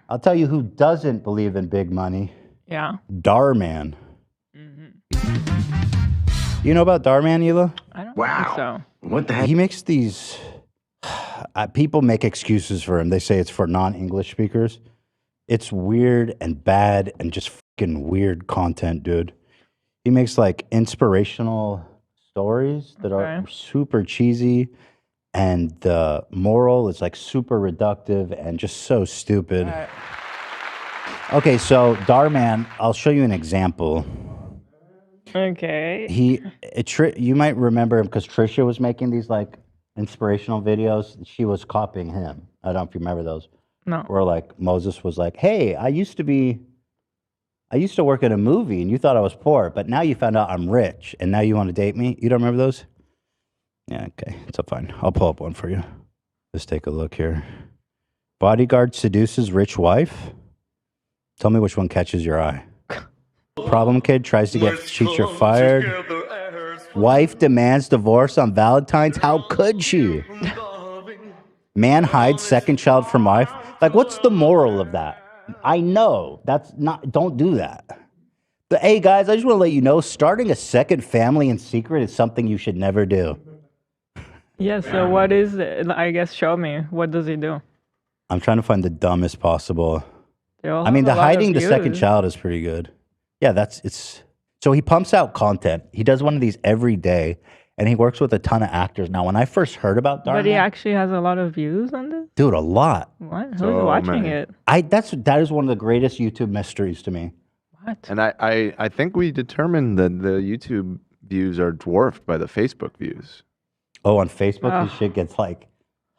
I'll tell you who doesn't believe in big money. Yeah. Dhar Mann. You know about Dhar Mann, Hila? I don't think so. What the heck? He makes these... people make excuses for him. They say it's for non-English speakers. It's weird and bad and just fucking weird content, dude. He makes like inspirational stories that are super cheesy, and the moral is like super reductive and just so stupid. Okay, so Dhar Mann, I'll show you an example. Okay. You might remember him because Trisha was making these like inspirational videos. She was copying him. I don't know if you remember those. No. Where like Moses was like, "Hey, I used to work in a movie and you thought I was poor, but now you found out I'm rich and now you want to date me." You don't remember those? Yeah, okay. It's fine. I'll pull up one for you. Let's take a look here. Bodyguard seduces rich wife. Tell me which one catches your eye. Problem kid tries to get teacher fired. Wife demands divorce on Valentine's. How could she? Man hides second child from wife. Like, what's the moral of that? I know that's not. Don't do that. Hey guys, I just want to let you know, starting a second family in secret is something you should never do. Yeah. So what is it? I guess show me. What does he do? I'm trying to find the dumbest possible. I mean, the hiding the second child is pretty good. Yeah, so he pumps out content. He does one of these every day, and he works with a ton of actors. Now, when I first heard about Dhar But he Mann, actually has a lot of views on this? dude, a lot. What? Who's watching it? That is one of the greatest YouTube mysteries to me. What? And I think we determined that the YouTube views are dwarfed by the Facebook views. Oh, on Facebook, this shit gets like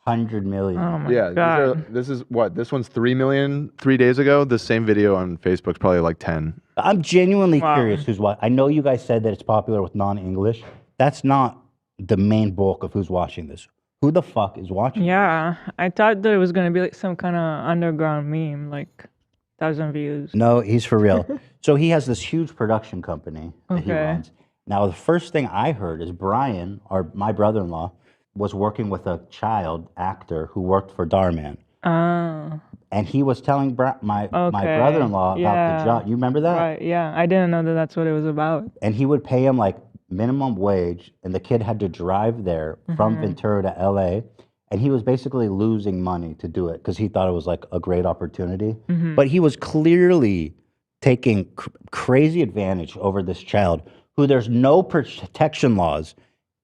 100 million. Oh my God. This is what? This one's 3 million 3 days ago. The same video on Facebook's probably like 10. I'm genuinely curious who's watching. I know you guys said that it's popular with non-English. That's not the main bulk of who's watching this. Who the fuck is watching? Yeah, I thought that it was gonna be like some kind of underground meme, like 1,000 views. No, he's for real. So he has this huge production company that he runs. Now, the first thing I heard is Brian, my brother-in-law, was working with a child actor who worked for Dhar Mann. Oh. And he was telling my brother-in-law about the job. You remember that? Right, yeah. I didn't know that that's what it was about. And he would pay him like minimum wage, and the kid had to drive there from Ventura to LA. And he was basically losing money to do it because he thought it was like a great opportunity. But he was clearly taking crazy advantage over this child who there's no protection laws.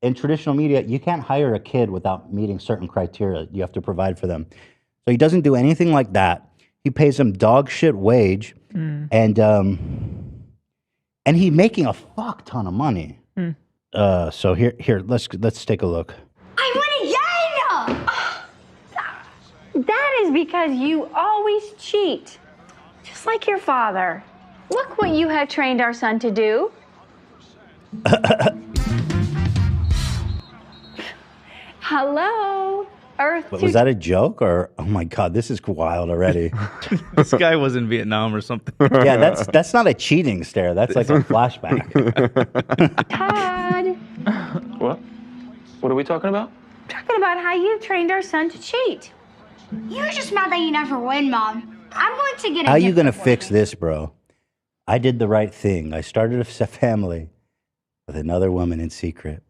In traditional media, you can't hire a kid without meeting certain criteria. You have to provide for them. So he doesn't do anything like that. He pays him dog shit wage, and he's making a fuck ton of money. So here, let's take a look. I want a yen! That is because you always cheat, just like your father. Look what you have trained our son to do. Hello, Earth. Was that a joke or? Oh my God, this is wild already. This guy was in Vietnam or something. Yeah, that's not a cheating stare. That's like a flashback. Todd. What? What are we talking about? Talking about how you trained our son to cheat. You're just mad that you never win, Mom. I'm going to get a How are you going to gift for fix you. this, bro? I did the right thing. I started a family with another woman in secret.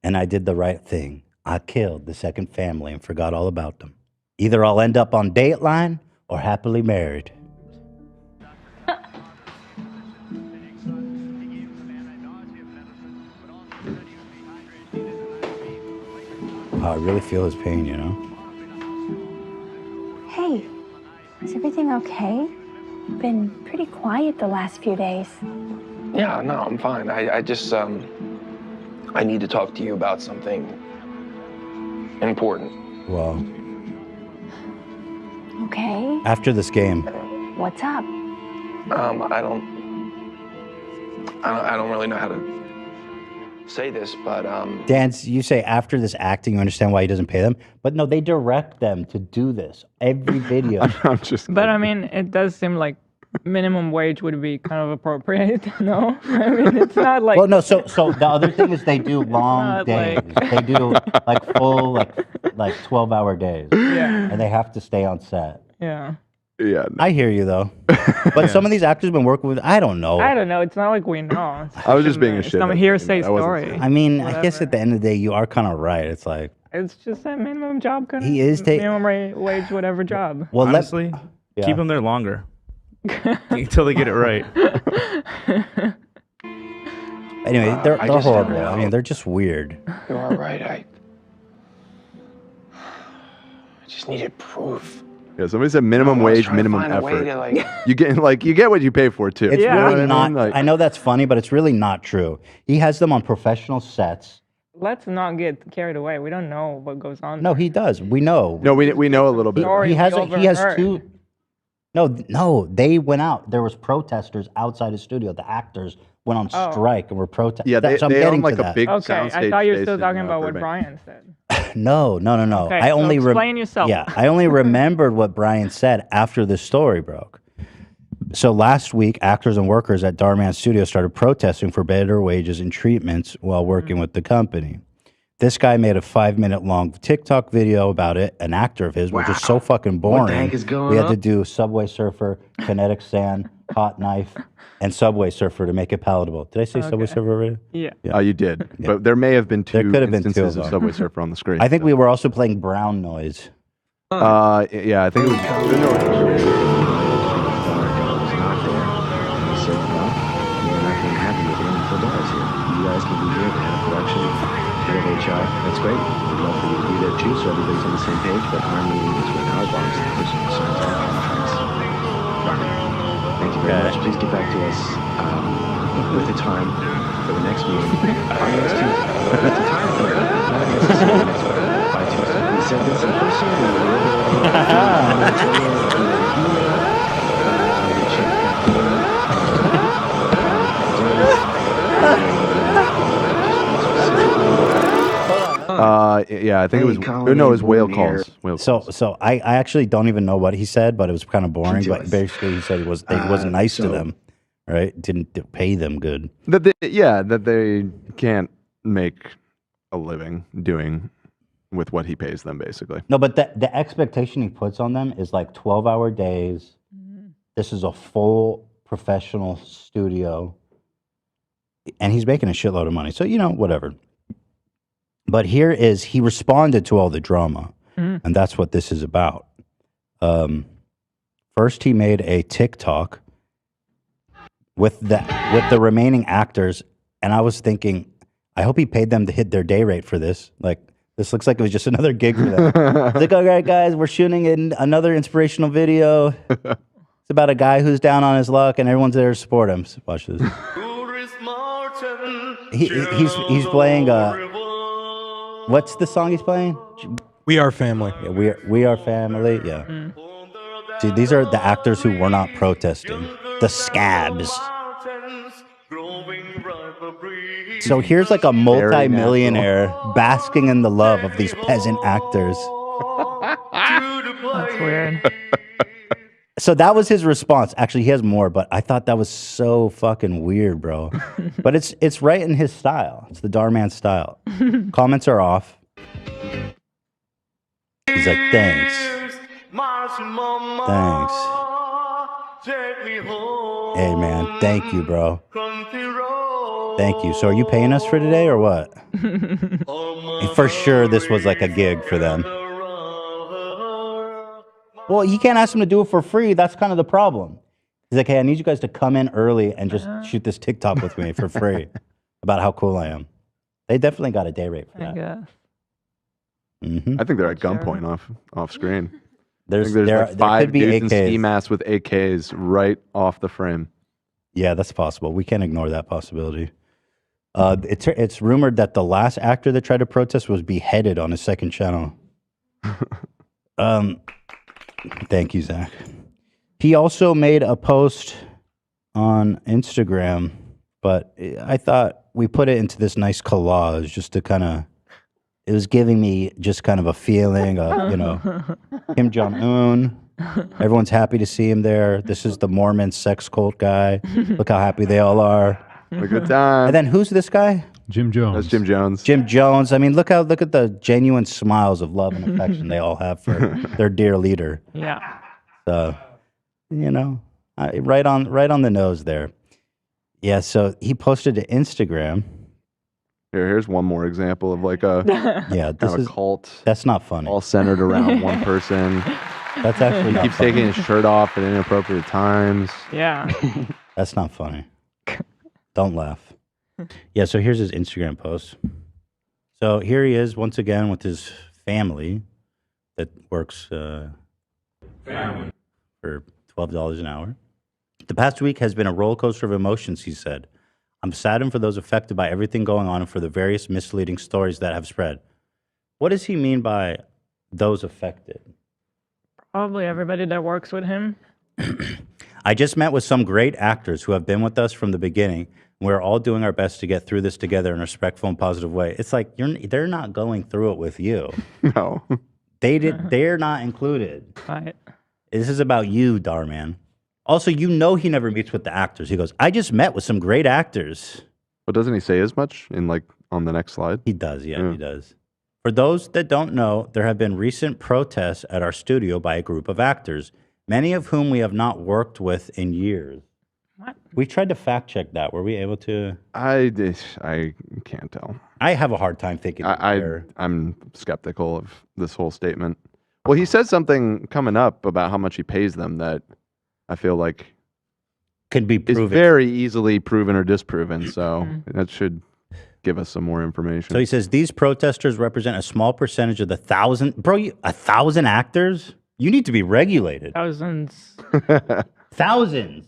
And I did the right thing. I killed the second family and forgot all about them. Either I'll end up on Dateline or happily married. I really feel his pain, you know? Hey, is everything okay? You've been pretty quiet the last few days. Yeah, no, I'm fine. I just, I need to talk to you about something important. Well, Okay, after this game, what's up? I don't really know how to say this, but Dan, you say after this acting, you understand why he doesn't pay them. But no, they direct them to do this every video. I'm just. But I mean, it does seem like minimum wage would be kind of appropriate, no? I mean, it's not like... Well, no, so the other thing is they do long days. They do like full, like 12-hour days. Yeah. And they have to stay on set. Yeah. Yeah. I hear you though. But some of these actors have been working with. I don't know. I don't know. It's not like we know. I was just being a It's shit. some hearsay story. I mean, I guess Whatever. at the end of the day, you are kind of right. It's like It's just a minimum job kind He of. is ta- minimum wage, whatever job. well, Honestly, yeah. keep them there longer until they get it right. Anyway, they're I just horrible. don't I mean, know. they're just weird. You are right. I just needed proof. Yeah, somebody said minimum I was wage, trying to minimum find a way effort. to, like- you get what you pay for too. It's Yeah. really You know what I not. mean? Like- I know that's funny, but it's really not true. He has them on professional sets. Let's not get carried away. We don't know what goes on. No, he does. We know. No, we know a little bit. Sorry. he has. we He has overheard. two. No. They went out. There was protesters outside his studio. The actors went on Oh. strike and were protesting. Yeah, they so I'm own getting like to a that. big Okay, soundstage. I thought you were based still in, talking about what Burbank. Oh, Brian said. No. Okay, I so only explain yourself. Yeah, I only remembered what Brian said after the story broke. So last week, actors and workers at Dhar Mann Studio started protesting for better wages and treatments while working with the company. This guy made a 5-minute long TikTok video about it, an actor of his, which is so fucking boring. What the heck is going We had to on? do Subway Surfer, Kinetic Sand, Hot Knife, and Subway Surfer to make it palatable. Did I say Subway Okay. Surfer already? Yeah. Oh, you did. But there may have been two There could have been two instances of of them. Subway Surfer on the screen. I think we were also playing brown noise. Yeah, I think it was. You guys can be here at the production, head of HR. That's great. We'd love for you to be there too, so everybody's on the same page. But our meeting is with our boss, the person who signs our contracts. Thank you very much. Please get back to us with the time for the next meeting on next Tuesday. With the time for it, not necessarily next week, by Tuesday. We said this in person. We Yeah, I think it was. Colin, No, it was whale Boone here. calls. Whale So, calls. so I actually don't even know what he said, but it was kind of boring. to But us. basically, he said he wasn't nice to so- them, right? Didn't pay them good. That they can't make a living doing with what he pays them, basically. No, but the expectation he puts on them is like 12-hour days. This is a full professional studio, and he's making a shitload of money. So whatever. But he responded to all the drama, and that's what this is about. First, he made a TikTok with the remaining actors, and I was thinking, I hope he paid them to hit their day rate for this. Like, this looks like it was just another gig for them. He's like, all right, guys, we're shooting in another inspirational video. It's about a guy who's down on his luck, and everyone's there to support him. So watch this. He's playing. What's the song he's playing? We Are Family. Yeah, we are family. Yeah. See, these are the actors who were not protesting. The scabs. So here's like a multi-millionaire basking in the love of these peasant actors. That's weird. So that was his response. Actually, he has more, but I thought that was so fucking weird, bro. But it's right in his style. It's the Dhar Mann style. Comments are off. He's like, thanks. Thanks. Hey, man. Thank you, bro. Thank you. So are you paying us for today or what? For sure, this was like a gig for them. Well, you can't ask them to do it for free. That's kind of the problem. He's like, hey, I need you guys to come in early and just shoot this TikTok with me for free about how cool I am. They definitely got a day rate for I that. guess. I think they're at gunpoint off screen. There's like there 5 could be dudes in AKs. ski masks with AKs right off the frame. Yeah, that's possible. We can't ignore that possibility. It's rumored that the last actor that tried to protest was beheaded on his second channel. Thank you, Zach. He also made a post on Instagram, but I thought we put it into this nice collage just to kind of. It was giving me just kind of a feeling of, Kim Jong-un. Everyone's happy to see him there. This is the Mormon sex cult guy. Look how happy they all are. A good time. And then who's this guy? Jim Jones. That's Jim Jones. Jim Jones. I mean, look at the genuine smiles of love and affection they all have for their dear leader. Yeah. So You know, right on the nose there. Yeah. So he posted to Instagram. Here's one more example of like a Yeah, this kind of is a cult, that's not funny. all centered around one person. That's actually He not keeps funny. taking his shirt off at inappropriate times. Yeah. That's not funny. Don't laugh. Yeah, so here's his Instagram post. So here he is once again with his family that works for $12 an hour. The past week has been a roller coaster of emotions, he said. I'm saddened for those affected by everything going on and for the various misleading stories that have spread. What does he mean by those affected? Probably everybody that works with him. I just met with some great actors who have been with us from the beginning. We're all doing our best to get through this together in a respectful and positive way. It's like they're not going through it with you. No. They're not included. Right. This is about you, Darman. Also, he never meets with the actors. He goes, I just met with some great actors. But doesn't he say as much in like on the next slide? He does, yeah, he does. For those that don't know, there have been recent protests at our studio by a group of actors, many of whom we have not worked with in years. What? We tried to fact check that. Were we able to? I can't tell. I have a hard time thinking. I'm skeptical of this whole statement. Well, he says something coming up about how much he pays them that I feel like can be proven. Is very easily proven or disproven. So that should give us some more information. So he says these protesters represent a small percentage of the 1,000. Bro, 1,000 actors? You need to be regulated. Thousands. Thousands.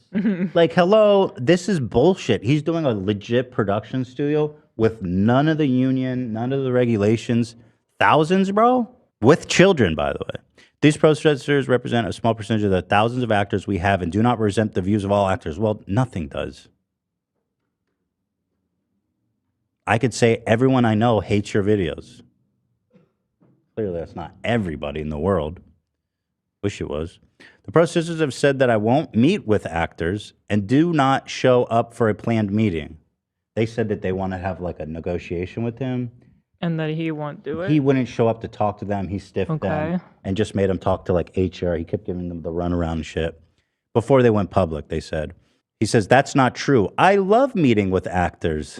Like, hello, this is bullshit. He's doing a legit production studio with none of the union, none of the regulations. Thousands, bro? With children, by the way. These protesters represent a small percentage of the thousands of actors we have and do not represent the views of all actors. Well, nothing does. I could say everyone I know hates your videos. Clearly, that's not everybody in the world. Wish it was. The protesters have said that I won't meet with actors and do not show up for a planned meeting. They said that they want to have like a negotiation with him. And that he won't do it? He wouldn't show up to talk to them. He stiffed them Okay. and just made them talk to like HR. He kept giving them the runaround and shit. Before they went public, they said. He says, that's not true. I love meeting with actors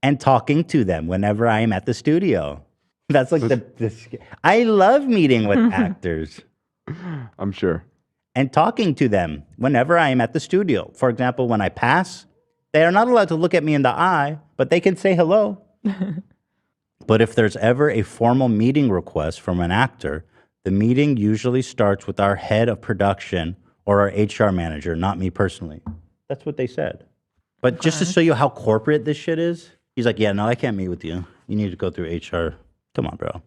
and talking to them whenever I am at the studio. That's like I love meeting with actors. I'm sure. And talking to them whenever I am at the studio. For example, when I pass, they are not allowed to look at me in the eye, but they can say hello. But if there's ever a formal meeting request from an actor, the meeting usually starts with our head of production or our HR manager, not me personally. That's what they said. But just to show you how corporate this shit is, he's like, yeah, no, I can't meet with you. You need to go through HR. Come on, bro.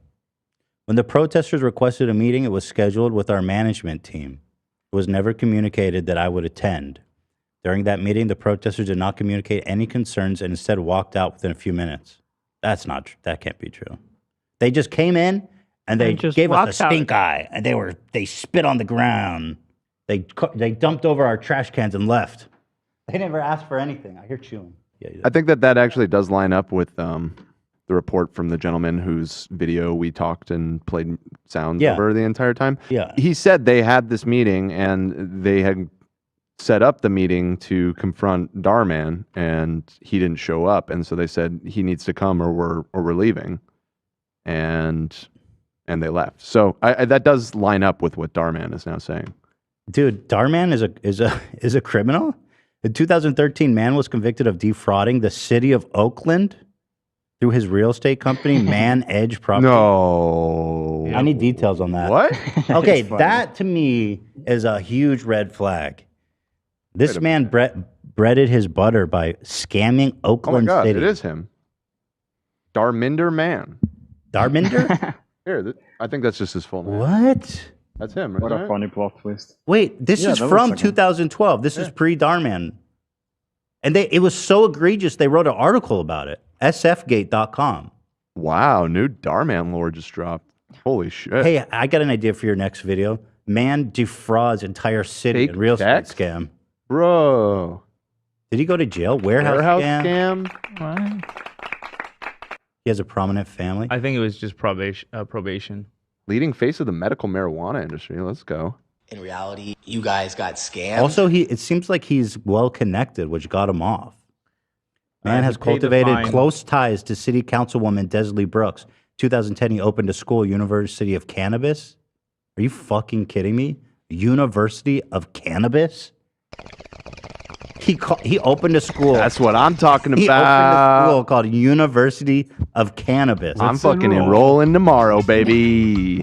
When the protesters requested a meeting, it was scheduled with our management team. It was never communicated that I would attend. During that meeting, the protesters did not communicate any concerns and instead walked out within a few minutes. That's not true. That can't be true. They just came in and they just gave us a walked out. stink eye, and they spit on the ground. They dumped over our trash cans and left. They never asked for anything. I hear chewing. Yeah, I think that actually does line up with the report from the gentleman whose video we talked and played sounds over the entire time. Yeah. He said they had this meeting and they had set up the meeting to confront Darman, and he didn't show up, and so they said he needs to come or we're leaving, and they left. So that does line up with what Darman is now saying. Dude, Darman is a criminal. In 2013, Mann was convicted of defrauding the city of Oakland through his real estate company, Mann Edge Property. No, I need details on that. What? Okay, that to me is a huge red flag. This man breaded his butter by scamming Oakland oh my God, City. it is him. Darminder Mann. Darminder? Here, I think that's just his full name. What? That's him. What a funny plot twist. Wait, this is from 2012. This is pre-Darman. And it was so egregious, they wrote an article about it. sfgate.com. Wow, new Darman lore just dropped. Holy shit. Hey, I got an idea for your next video. Man defrauds entire city in real estate scam. Bro. Did he go to jail? Warehouse scam? What? He has a prominent family. I think it was just probation. Leading face of the medical marijuana industry. Let's go. in reality, you guys got scammed. Also, it seems like he's well connected, which got him off. Man he has paid the cultivated fine. close ties to City Councilwoman Desley Brooks. 2010, he opened a school, University of Cannabis. Are you fucking kidding me? University of Cannabis? He opened a school. That's what I'm talking about. He opened a school called University of Cannabis. I'm fucking enrolling tomorrow, baby.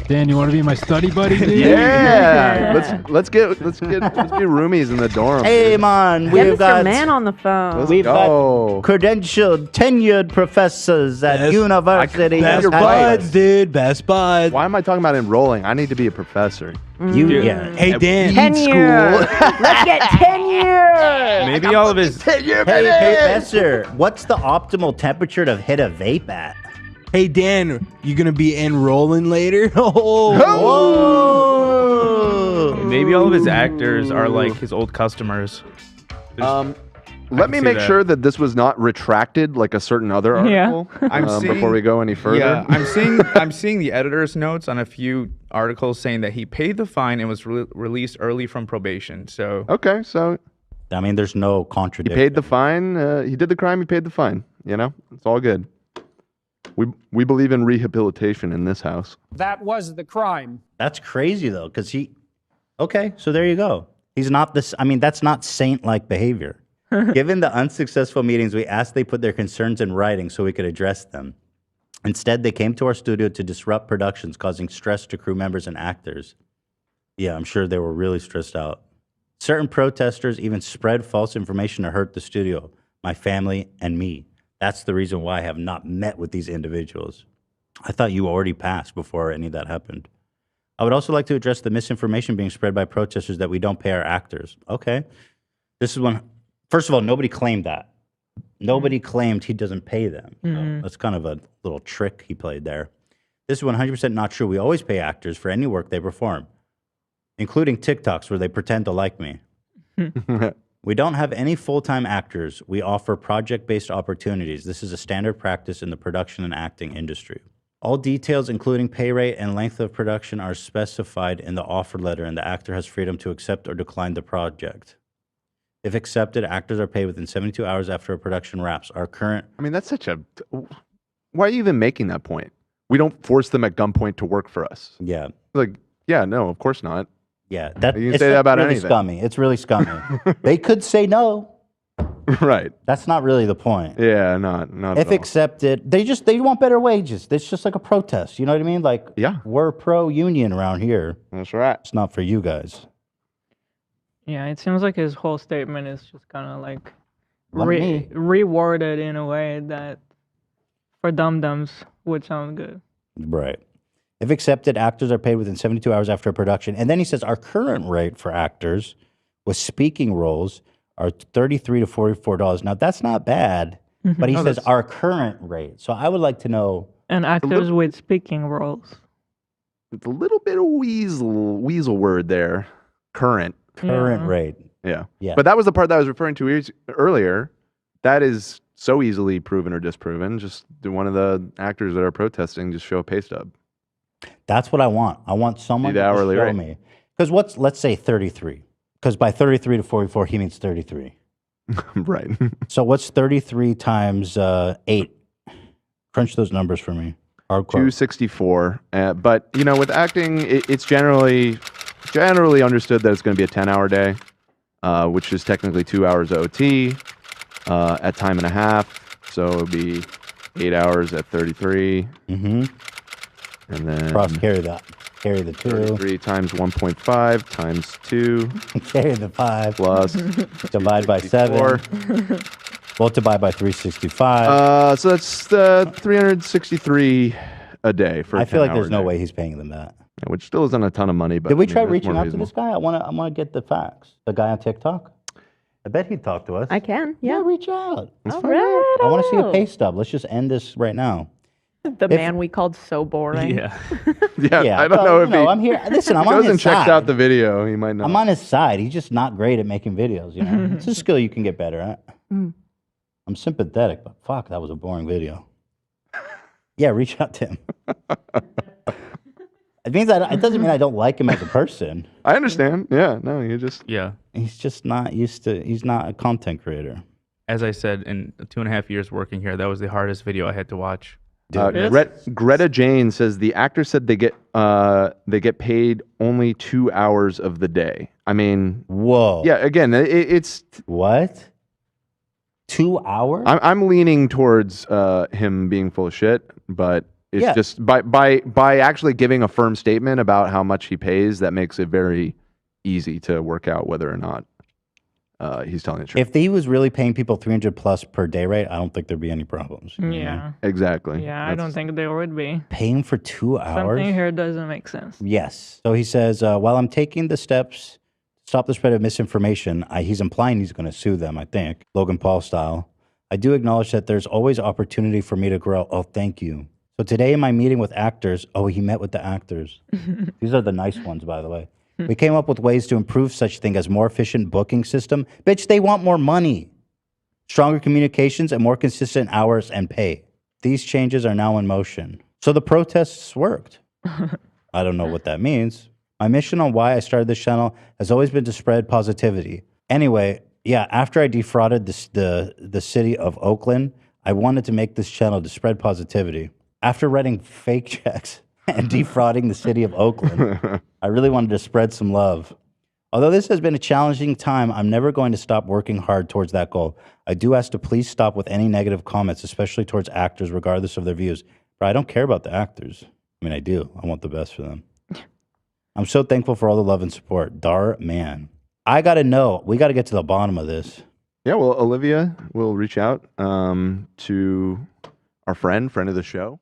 Dan, you want to be my study buddy, dude? Yeah. let's be roomies in the dorm. Hey, man, Get we've Mr. got Mann on the phone. we've got credentialed, tenured professors at university. Best buds, dude. Best buds. Why am I talking about enrolling? I need to be a professor. Yeah. Hey, Dan. Tenure. Let's get tenure. Maybe all of his. Hey, professor, what's the optimal temperature to hit a vape at? Hey, Dan, you gonna be enrolling later? Oh. Maybe all of his actors are like his old customers. Let me make sure that this was not retracted like a certain other article. Before we go any further. Yeah, I'm seeing the editor's notes on a few articles saying that he paid the fine and was released early from probation. So okay, so I mean, there's no he contradiction. paid the fine. He did the crime. He paid the fine. You know, it's all good. We believe in rehabilitation in this house. That was the crime. That's crazy though, because okay, so there you go. He's not this. I mean, that's not saint-like behavior. Given the unsuccessful meetings, we asked they put their concerns in writing so we could address them. Instead, they came to our studio to disrupt productions, causing stress to crew members and actors. Yeah, I'm sure they were really stressed out. Certain protesters even spread false information to hurt the studio, my family, and me. That's the reason why I have not met with these individuals. I thought you already passed before any of that happened. I would also like to address the misinformation being spread by protesters that we don't pay our actors. Okay. This is one. First of all, nobody claimed that. Nobody claimed he doesn't pay them. So that's kind of a little trick he played there. This is 100% not true. We always pay actors for any work they perform, including TikToks where they pretend to like me. We don't have any full-time actors. We offer project-based opportunities. This is a standard practice in the production and acting industry. All details, including pay rate and length of production, are specified in the offer letter, and the actor has freedom to accept or decline the project. If accepted, actors are paid within 72 hours after a production wraps. Our current... I mean, that's such a... Why are you even making that point? We don't force them at gunpoint to work for us. Yeah. Like, yeah, no, of course not. Yeah, you can say that about really anything. Scummy. It's really scummy. They could say no. Right. That's not really the point. Yeah, not If at all. accepted, they want better wages. It's just like a protest. You know what I mean? Like, yeah, we're pro-union around here. That's right. It's not for you guys. Yeah, it seems like his whole statement is just kind of like Let me. reworded in a way that for dum-dums would sound good. Right. If accepted, actors are paid within 72 hours after a production. And then he says our current rate for actors with speaking roles are $33 to $44. Now, that's not bad, but he says our current rate. So I would like to know. And actors with speaking roles. It's a little bit of weasel word there. Current rate. Yeah. Yeah. But that was the part that I was referring to earlier. That is so easily proven or disproven. Just do one of the actors that are protesting just show a pay stub. That's what I want. I want someone to hourly show rate. me. Because let's say 33. Because by 33 to 44, he means 33. Right. So what's 33 times 8? Crunch those numbers for me. Hardcore. 264. But, you know, with acting, it's generally understood that it's going to be a 10-hour day, which is technically 2 hours OT at time and a half. So it would be 8 hours at 33. Mm-hmm. And then Cross carry the 2. 33 times 1.5 times 2. Carry the 5. Plus. Divide by 7. Multiply by 365. So that's 363 a day for a I feel like 10-hour there's no day. way he's paying them that. Which still isn't a ton of money. But Did we I mean, try that's reaching more out to reasonable. this guy? I want to get the facts. The guy on TikTok? I bet he'd talk to us. I can. Yeah. Reach out. All right. I want to see a pay stub. Let's just end this right now. The man we called so boring. Yeah, Yeah, I don't well, know if you know, he. I'm here. Listen, I'm if he on goes his and checks side. out the video, he might know. I'm on his side. He's just not great at making videos. You know, it's a skill you can get better at. Mm. I'm sympathetic, but fuck, that was a boring video. Yeah, reach out to him. It means it doesn't mean I don't like him as a person. I understand. Yeah, no, you just He's just not used to. He's not a content creator. As I said, in 2.5 years working here, that was the hardest video I had to watch. Greta Jane says the actor said they get paid only 2 hours of the day. I mean, whoa. Yeah, again, it's what? 2 hours? I'm leaning towards him being full of shit, but it's just by actually giving a firm statement about how much he pays, that makes it very easy to work out whether or not he's telling the truth. If he was really paying people 300 plus per day rate, I don't think there'd be any problems. You know what I mean? Exactly. Yeah, I don't think there would be. Paying for 2 hours? Something here doesn't make sense. Yes. So he says, while I'm taking the steps to stop the spread of misinformation, he's implying he's going to sue them, I think, Logan Paul style. I do acknowledge that there's always opportunity for me to grow. Oh, thank you. So today in my meeting with actors, he met with the actors. These are the nice ones, by the way. We came up with ways to improve such thing as more efficient booking system. Bitch, they want more money. Stronger communications and more consistent hours and pay. These changes are now in motion. So the protests worked. I don't know what that means. My mission on why I started this channel has always been to spread positivity. Anyway, yeah, after I defrauded the city of Oakland, I wanted to make this channel to spread positivity. After writing fake checks and defrauding the city of Oakland, I really wanted to spread some love. Although this has been a challenging time, I'm never going to stop working hard towards that goal. I do ask to please stop with any negative comments, especially towards actors, regardless of their views. But I don't care about the actors. I mean, I do. I want the best for them. I'm so thankful for all the love and support. Dhar, man. I got to know. We got to get to the bottom of this. Yeah, well, Olivia will reach out to our friend of the show.